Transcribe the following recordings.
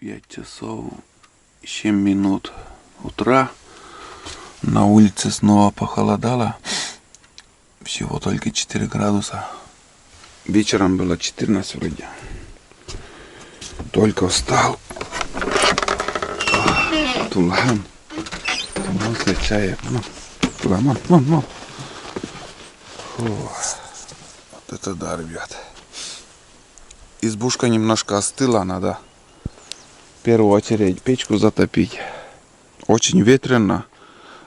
5 часов 7 минут утра. На улице снова похолодало. Всего только 4 градуса. Вечером было 14 вроде. Только встал. Тулан. Тулан встречает. Тулан, вон. Вот это да, ребят. Избушка немножко остыла, надо в первую очередь печку затопить. Очень ветрено.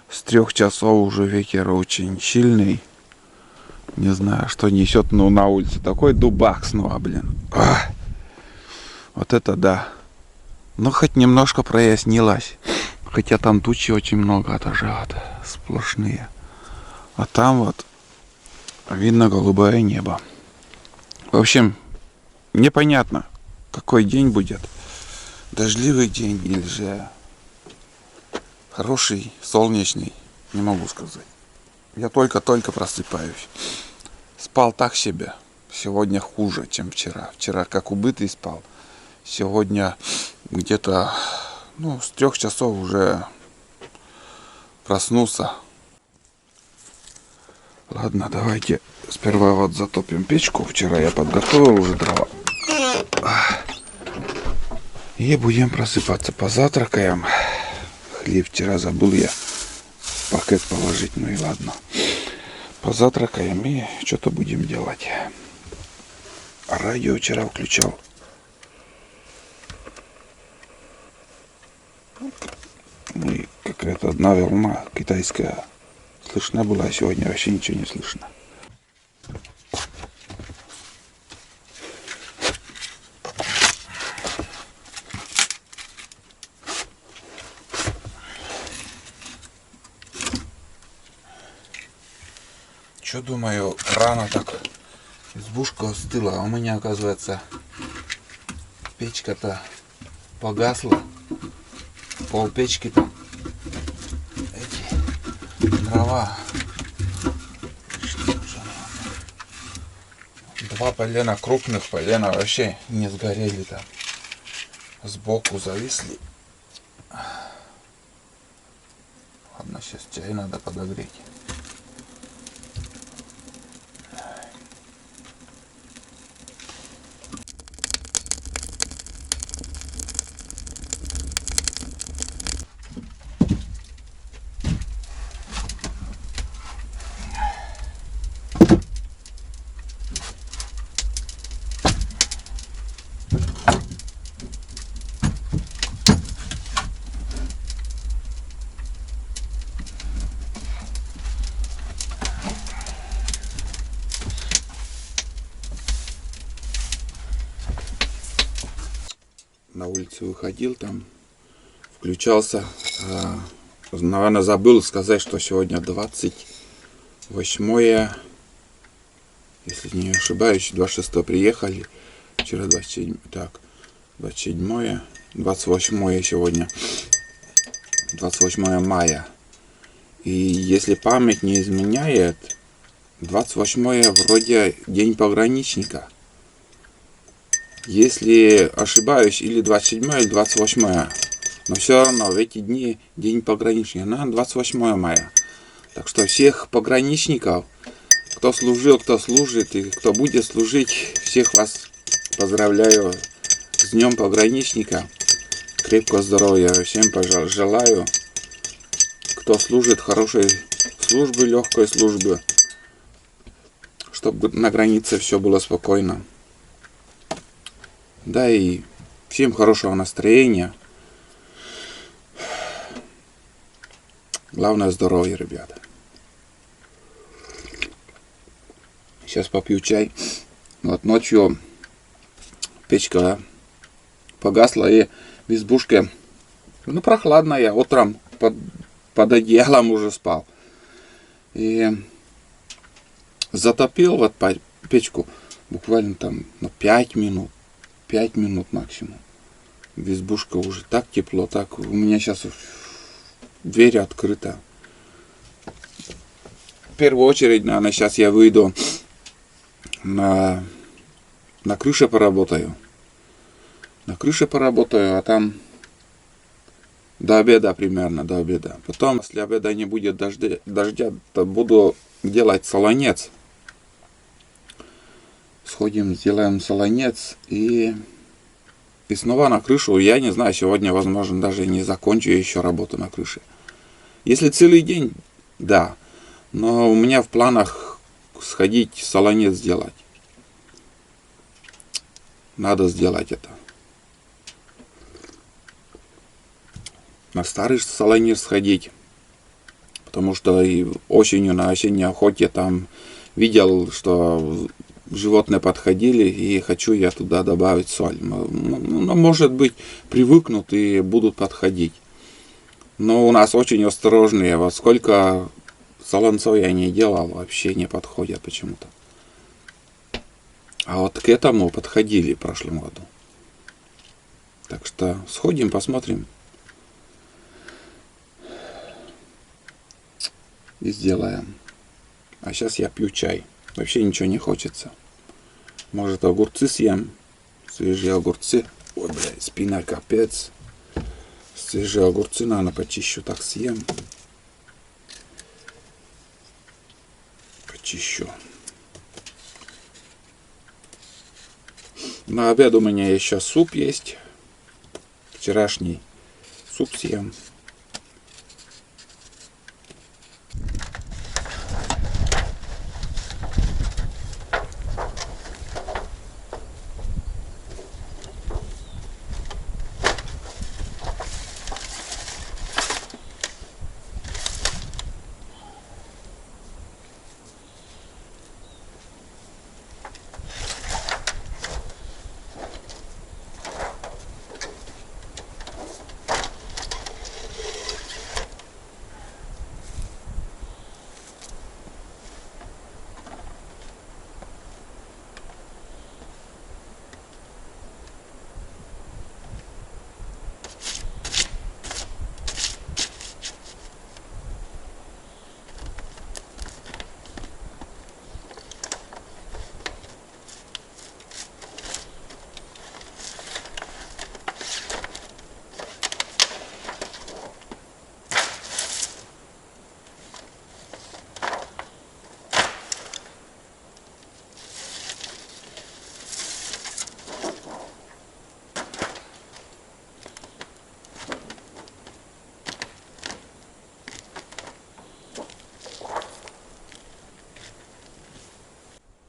С 3 часов уже ветер очень сильный. Не знаю, что несет, но на улице такой дубак снова, блин. Вот это да. Но хоть немножко прояснилось. Хотя там тучи очень много отожжат. Сплошные. А там вот видно голубое небо. В общем, непонятно, какой день будет. Дождливый день или же хороший, солнечный. Не могу сказать. Я только-только просыпаюсь. Спал так себе. Сегодня хуже, чем вчера. Вчера как убитый спал. Сегодня где-то с 3 часов уже проснулся. Ладно, давайте сперва вот затопим печку. Вчера я подготовил уже дрова. И будем просыпаться. Позавтракаем. Хлеб вчера забыл я в пакет положить. Ну и ладно. Позавтракаем и что-то будем делать. А радио вчера включал. Ну и какая-то одна волна китайская слышна была, а сегодня вообще ничего не слышно. Что думаю, рано так избушка остыла, а у меня, оказывается, печка-то погасла. Пол печки-то эти дрова. 2 полена, крупных полена вообще не сгорели там. Сбоку зависли. Ладно, сейчас чай надо подогреть. На улицу выходил, там включался. Наверное, забыл сказать, что сегодня 28, если не ошибаюсь, 26 приехали. Вчера 27, так, 27, 28 сегодня. 28 мая. И если память не изменяет, 28 вроде день пограничника. Если ошибаюсь, или 27, или 28. Но все равно в эти дни день пограничника. На 28 мая. Так что всех пограничников, кто служил, кто служит и кто будет служить, всех вас поздравляю с Днем пограничника. Крепкого здоровья всем желаю. Кто служит, хорошей службы, легкой службы. Чтобы на границе все было спокойно. Да и всем хорошего настроения. Главное здоровье, ребята. Сейчас попью чай. Вот ночью печка погасла и в избушке прохладная. Утром под одеялом уже спал. И затопил вот печку буквально там 5 минут. 5 минут максимум. В избушке уже так тепло, так. У меня сейчас дверь открыта. В первую очередь, наверное, сейчас я выйду на крыше поработаю. На крыше поработаю, а там до обеда примерно, до обеда. Потом, если обеда не будет дождя, то буду делать солонец. Сходим, сделаем солонец и снова на крышу. Я не знаю, сегодня, возможно, даже не закончу еще работу на крыше. Если целый день, да. Но у меня в планах сходить солонец сделать. Надо сделать это. На старый солонец сходить. Потому что и осенью на осенней охоте там видел, что животные подходили, и хочу я туда добавить соль. Ну, может быть, привыкнут и будут подходить. Но у нас очень осторожные. Вот сколько солонцов я не делал, вообще не подходят почему-то. А вот к этому подходили в прошлом году. Так что сходим, посмотрим. И сделаем. А сейчас я пью чай. Вообще ничего не хочется. Может, огурцы съем. Свежие огурцы. Ой, блядь, спина капец. Свежие огурцы, наверное, почищу, так съем. Почищу. На обед у меня еще суп есть. Вчерашний суп съем.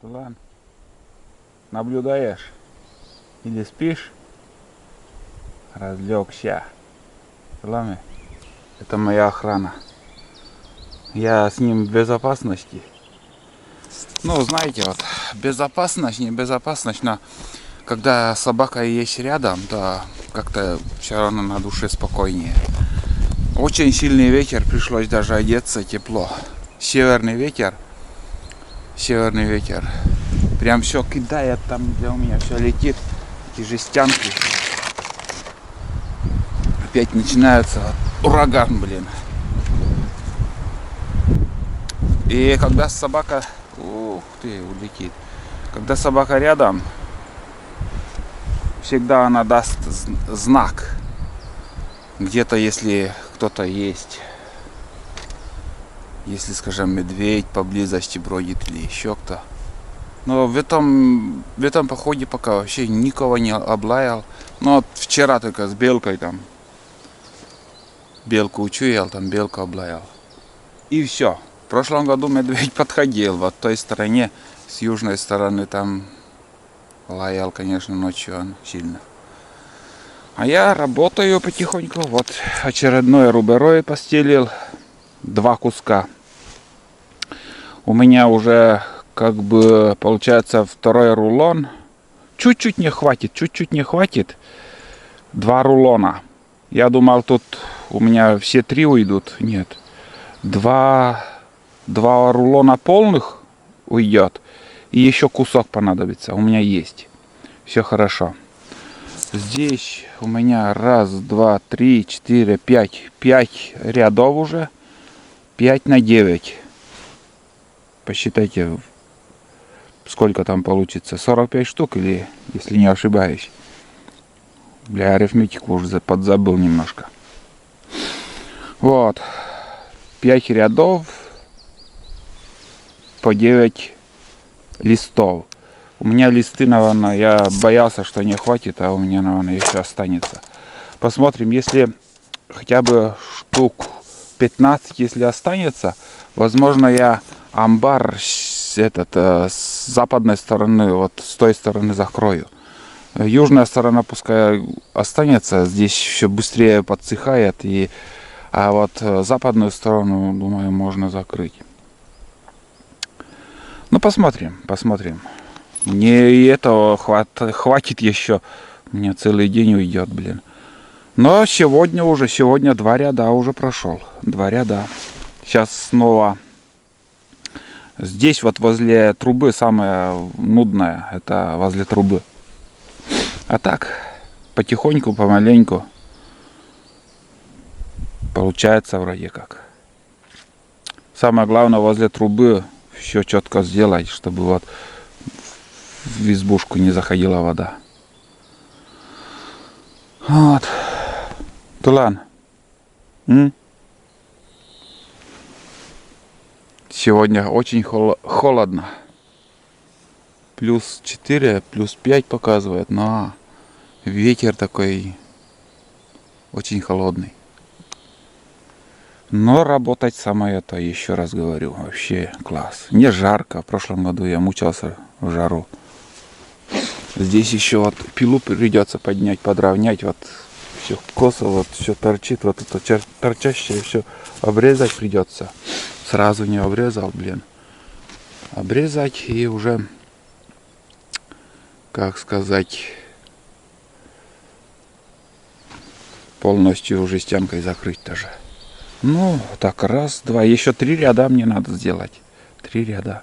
Ладно. Наблюдаешь? Или спишь? Разлегся. Ладно. Это моя охрана. Я с ним в безопасности. Ну, знаете, вот, безопасность, не безопасность, но когда собака есть рядом, то как-то все равно на душе спокойнее. Очень сильный ветер, пришлось даже одеться тепло. Северный ветер. Прям все кидает там, где у меня все летит. Эти жестянки. Опять начинается ураган, блин. И когда собака... Ух ты, улетит. Когда собака рядом, всегда она даст знак. Где-то, если кто-то есть. Если, скажем, медведь поблизости бродит или еще кто. Но в этом походе пока вообще никого не облаял. Но вот вчера только с белкой там. Белку учуял, там белку облаял. И все. В прошлом году медведь подходил. Вот той стороне, с южной стороны там лаял, конечно, ночью он сильно. А я работаю потихоньку. Вот очередной руберой постелил. 2 куска. У меня уже как бы получается 2-й рулон. Чуть-чуть не хватит. 2 рулона. Я думал, тут у меня все 3 уйдут. Нет. 2 рулона полных уйдет. И еще кусок понадобится. У меня есть. Все хорошо. Здесь у меня 1, 2, 3, 4, 5. 5 рядов уже. 5 на 9. Посчитайте, сколько там получится. 45 штук или, если не ошибаюсь. Бля, арифметику уже подзабыл немножко. Вот. 5 рядов по 9 листов. У меня листы, наверное, я боялся, что не хватит, а у меня, наверное, еще останется. Посмотрим, если хотя бы штук 15, если останется, возможно, я амбар с западной стороны, вот с той стороны закрою. Южная сторона пускай останется, здесь все быстрее подсыхает, а вот западную сторону, думаю, можно закрыть. Ну, посмотрим, посмотрим. Мне и этого хватит еще. Мне целый день уйдет, блин. Но сегодня 2 ряда уже прошел. 2 ряда. Сейчас снова. Здесь вот возле трубы самое нудное. Это возле трубы. А так, потихоньку, помаленьку. Получается вроде как. Самое главное возле трубы все четко сделать, чтобы вот в избушку не заходила вода. Вот. Тулан. Сегодня очень холодно. Плюс 4, плюс 5 показывает, но ветер такой очень холодный. Но работать самое то, еще раз говорю, вообще класс. Не жарко, в прошлом году я мучился в жару. Здесь еще вот пилу придется поднять, подровнять, вот все косо, вот все торчит, вот это торчащее все обрезать придется. Сразу не обрезал, блин. Обрезать и уже, как сказать, полностью уже стенкой закрыть тоже. Ну, так, раз, два, еще 3 ряда мне надо сделать. 3 ряда.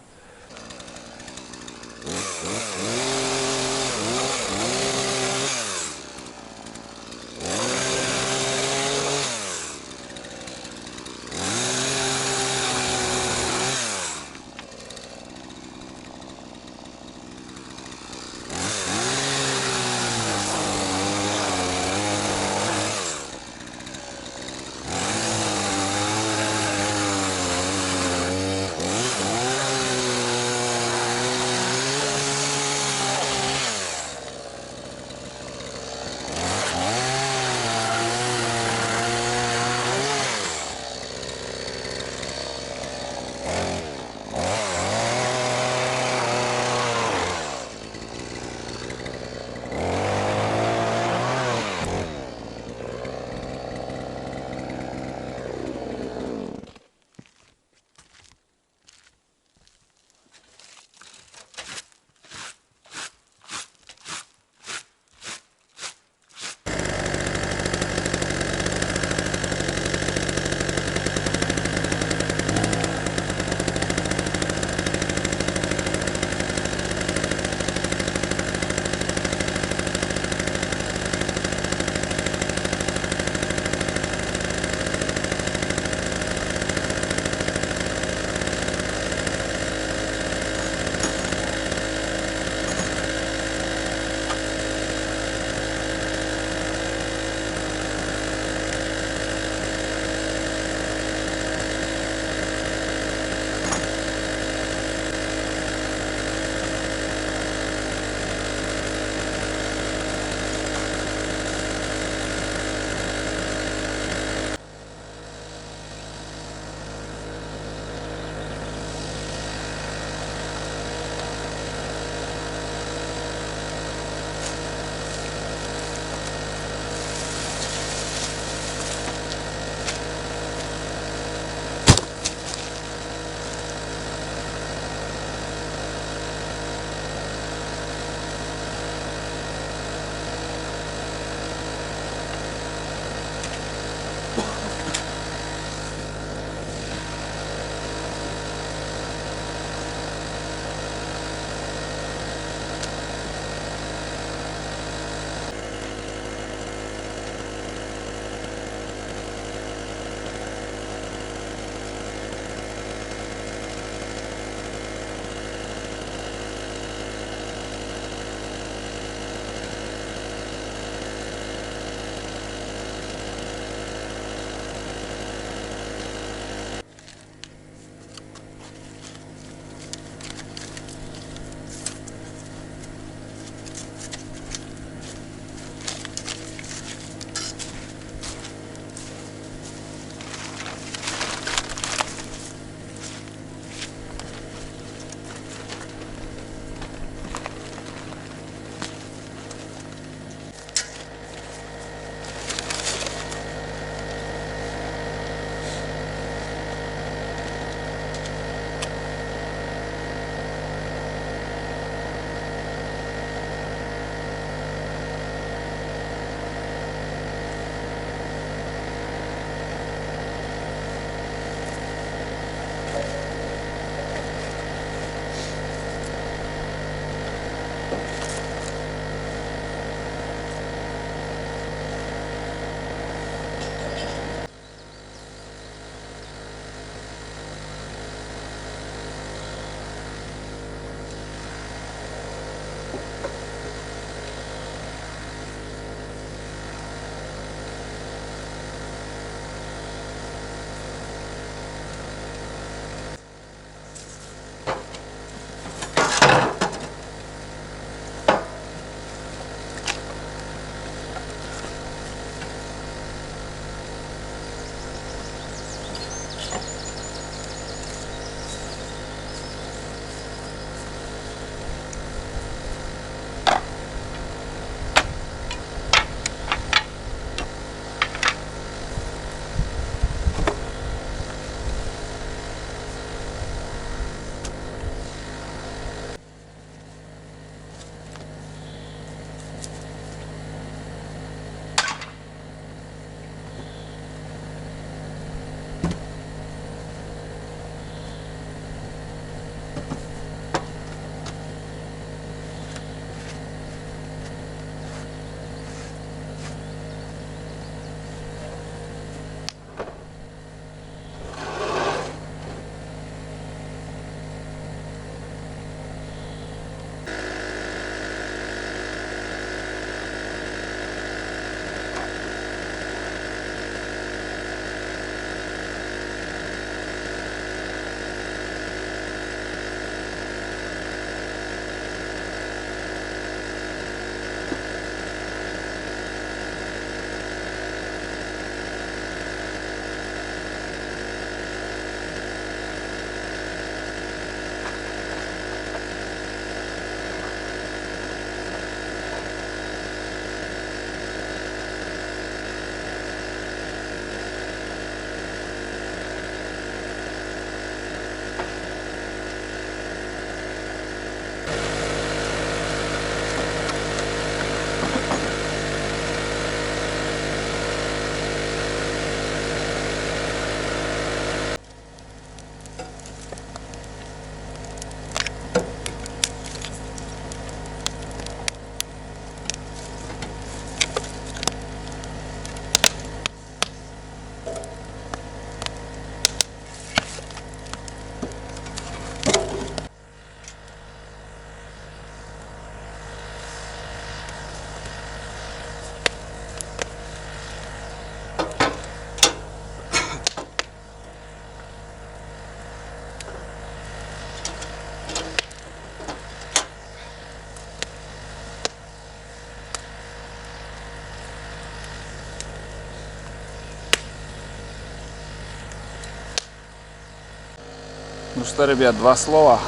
Ну что, ребят, два слова,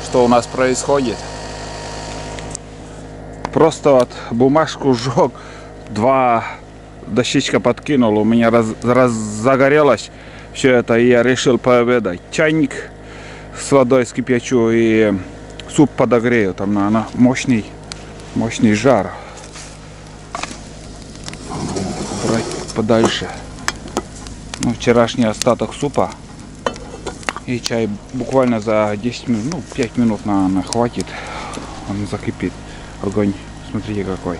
что у нас происходит. Просто вот бумажку сжег, два дощечка подкинул, у меня загорелось все это, и я решил пообедать. Чайник с водой скипячу и суп подогрею, там на мощный жар. Брать подальше. Ну, вчерашний остаток супа. И чай буквально за 10 минут, ну 5 минут, наверное, хватит. Он закипит. Огонь, смотрите какой.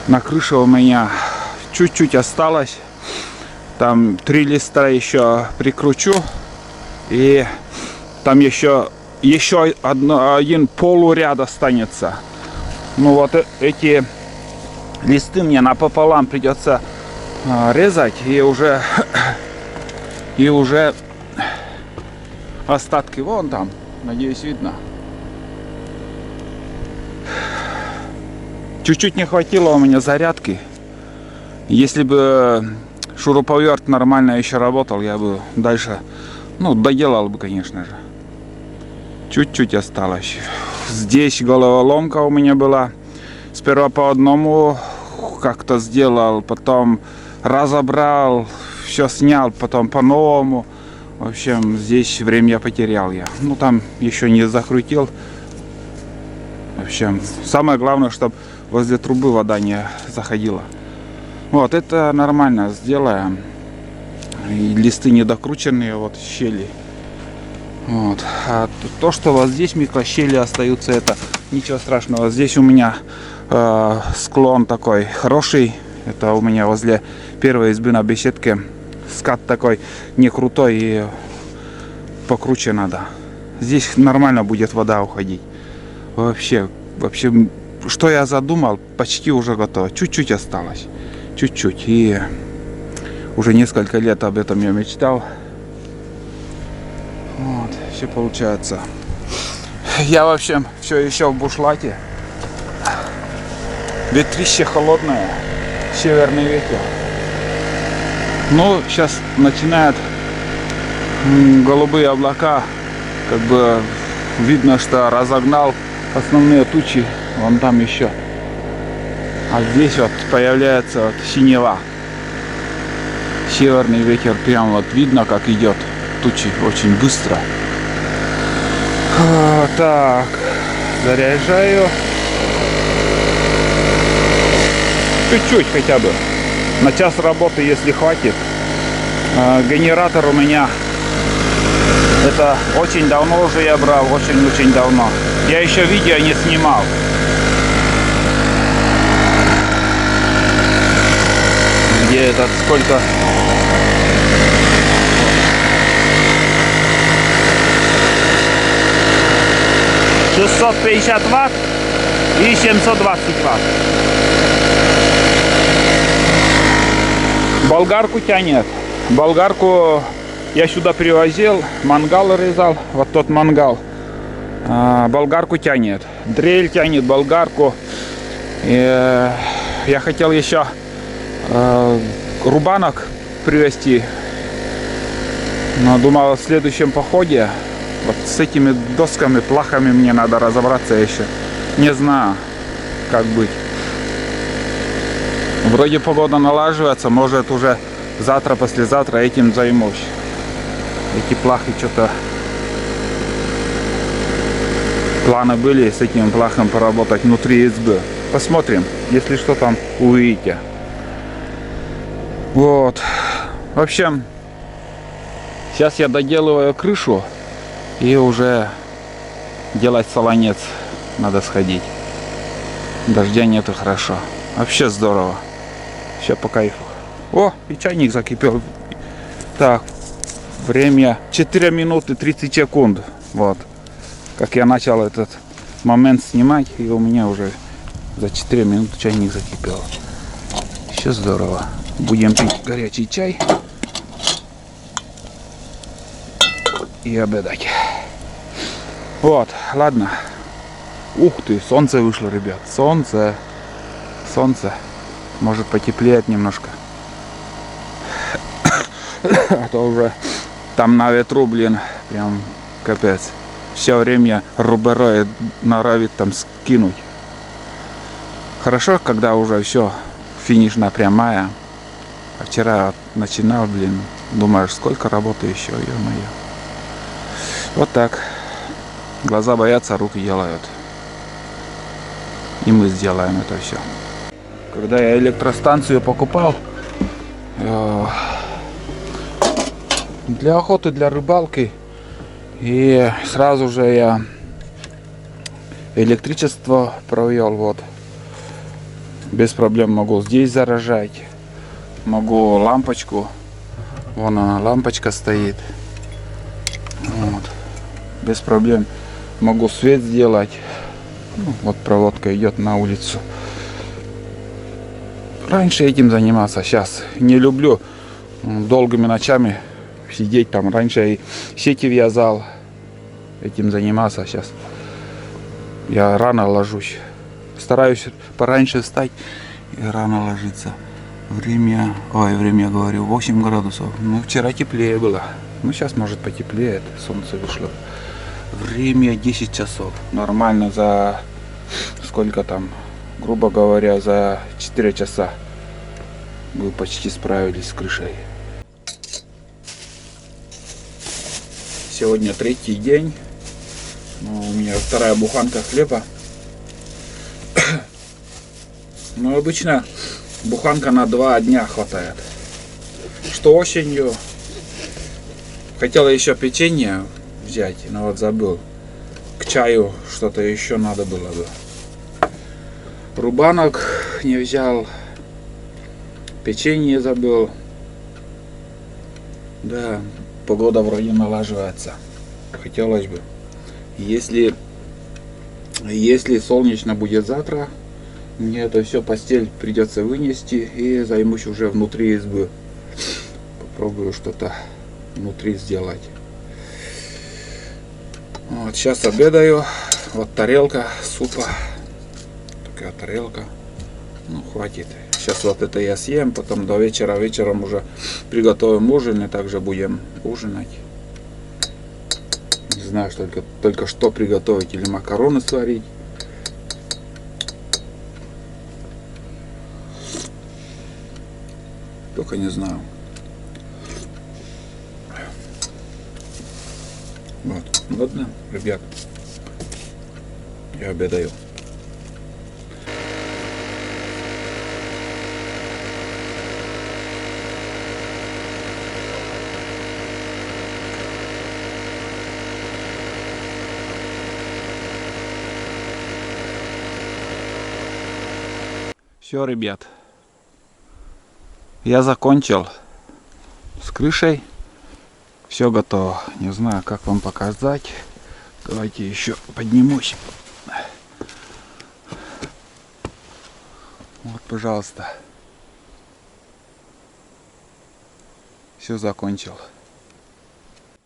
На крыше у меня чуть-чуть осталось. Там 3 листа еще прикручу. И там еще один полуряд останется. Ну вот эти листы мне напополам придется резать. И уже остатки вон там. Надеюсь, видно. Чуть-чуть не хватило у меня зарядки. Если бы шуруповерт нормально еще работал, я бы дальше, ну, доделал бы, конечно же. Чуть-чуть осталось. Здесь головоломка у меня была. Сперва по одному как-то сделал, потом разобрал, все снял, потом по-новому. В общем, здесь время я потерял. Ну, там еще не закрутил. В общем, самое главное, чтобы возле трубы вода не заходила. Вот, это нормально сделаем. И листы не докрученные, вот щели. Вот. А то, что вот здесь микрощели остаются, это ничего страшного. Здесь у меня склон такой хороший. Это у меня возле первой избы на беседке. Скат такой не крутой и покруче надо. Здесь нормально будет вода уходить. Вообще, что я задумал, почти уже готово. Чуть-чуть осталось. Чуть-чуть. И уже несколько лет об этом я мечтал. Вот, все получается. Я, в общем, все еще в бушлате. Ветрище холодное. Северный ветер. Ну, сейчас начинают голубые облака. Как бы видно, что разогнал основные тучи. Вон там еще. А здесь вот появляется вот синева. Северный ветер. Прям вот видно, как идет тучи очень быстро. Так, заряжаю. Чуть-чуть хотя бы. На час работы, если хватит. Генератор у меня, это очень давно уже я брал, очень-очень давно. Я еще видео не снимал. Где этот, сколько? — 650 ватт и 720 ватт. Болгарку тянет. Болгарку я сюда привозил, мангал резал, вот тот мангал. Болгарку тянет. Дрель тянет болгарку. И я хотел еще рубанок привезти. Но думал, в следующем походе вот с этими досками, плахами мне надо разобраться еще. Не знаю, как быть. Вроде погода налаживается, может уже завтра, послезавтра этим займусь. Эти плахи что-то... Планы были с этим плахом поработать внутри избы. Посмотрим, если что там увидите. Вот. В общем, сейчас я доделываю крышу. И уже делать солонец надо сходить. Дождя нету, хорошо. Вообще здорово. Все по кайфу. О, и чайник закипел. Так, время 4 минуты 30 секунд. Вот. Как я начал этот момент снимать, и у меня уже за 4 минуты чайник закипел. Все здорово. Будем пить горячий чай и обедать. Вот, ладно. Ух ты, солнце вышло, ребят. Солнце. Может потеплеет немножко. А то уже Там на ветру, блин, прям капец. Все время рубероид норовит там скинуть. Хорошо, когда уже все, финишная прямая. А вчера начинал, блин, думаешь, сколько работы еще, ё-моё. Вот так. Глаза боятся, руки делают. И мы сделаем это все. Когда я электростанцию покупал, для охоты, для рыбалки, и сразу же я электричество провел, вот. Без проблем могу здесь заражать. Могу лампочку. Вон она, лампочка стоит. Вот. Без проблем. Могу свет сделать. Ну, вот проводка идет на улицу. Раньше этим занимался, сейчас не люблю долгими ночами сидеть там. Раньше я и сети вязал, этим занимался. Сейчас я рано ложусь. Стараюсь пораньше встать и рано ложиться. Время, говорю, 8 градусов. Ну, вчера теплее было. Ну, сейчас может потеплеет, солнце вышло. Время 10 часов. Нормально за сколько там, грубо говоря, за 4 часа мы почти справились с крышей. Сегодня третий день. У меня вторая буханка хлеба. Но обычно буханка на 2 дня хватает. Что осенью хотела еще печенье взять, но вот забыл. К чаю что-то еще надо было бы. Рубанок не взял. Печенье забыл. Да, погода вроде налаживается. Хотелось бы. Если солнечно будет завтра, мне это все, постель придется вынести и займусь уже внутри избы. Попробую что-то внутри сделать. Вот сейчас обедаю. Вот тарелка супа. Такая тарелка. Ну, хватит. Сейчас вот это я съем, потом до вечера. Вечером уже приготовим ужин и также будем ужинать. Не знаю, только что приготовить, или макароны сварить. Только не знаю. Вот. Ладно, ребят. Я обедаю. Все, ребят. Я закончил с крышей. Все готово. Не знаю, как вам показать. Давайте еще поднимусь. Вот, пожалуйста. Все закончил.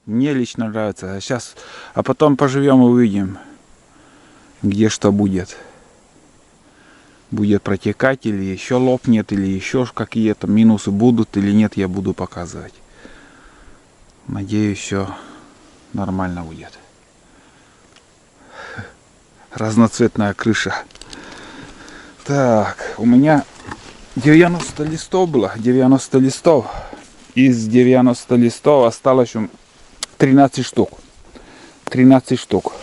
Мне лично нравится. Сейчас, а потом поживем и увидим, где что будет. Будет протекать, или еще лопнет, или еще какие-то минусы будут, или нет, я буду показывать. Надеюсь, все нормально будет. Разноцветная крыша. Так, у меня 90 листов было. 90 листов. Из 90 листов осталось 13 штук. 13 штук.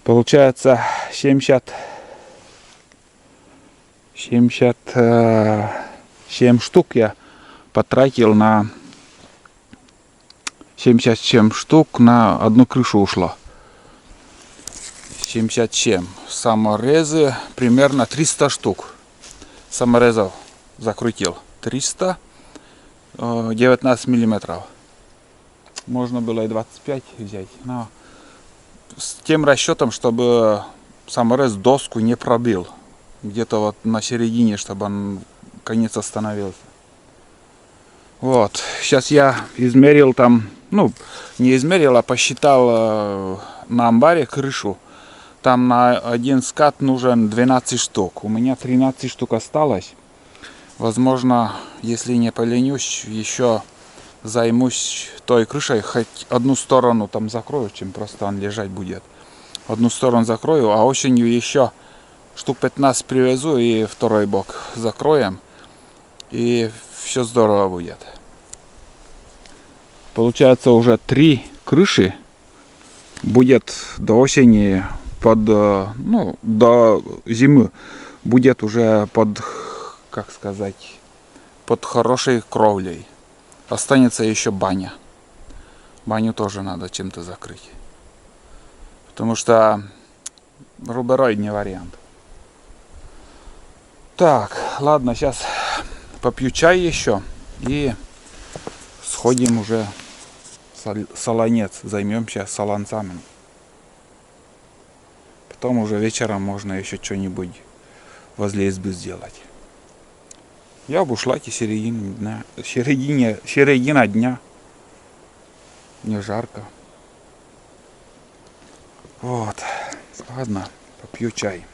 Получается 77 штук я потратил на 77 штук на одну крышу ушло. 77. Саморезы примерно 300 штук. Саморезов закрутил. 300. 19 миллиметров. Можно было и 25 взять. Но с тем расчетом, чтобы саморез доску не пробил. Где-то вот на середине, чтобы он конец остановился. Вот. Сейчас я измерил там, ну, не измерил, а посчитал на амбаре крышу. Там на один скат нужен 12 штук. У меня 13 штук осталось. Возможно, если не поленюсь, еще займусь той крышей, хоть одну сторону там закрою, чем просто он лежать будет. Одну сторону закрою, а осенью еще штук 15 привезу и второй бок закроем. И все здорово будет. Получается уже 3 крыши будет до осени под, ну, до зимы будет уже под, как сказать, под хорошей кровлей. Останется еще баня. Баню тоже надо чем-то закрыть. Потому что рубероид не вариант. Так, ладно, сейчас попью чай еще и сходим уже солонец, займемся солонцами. Потом уже вечером можно еще что-нибудь возле избы сделать. Я в бушлаке середина дня. Не жарко. Вот. Ладно, попью чай.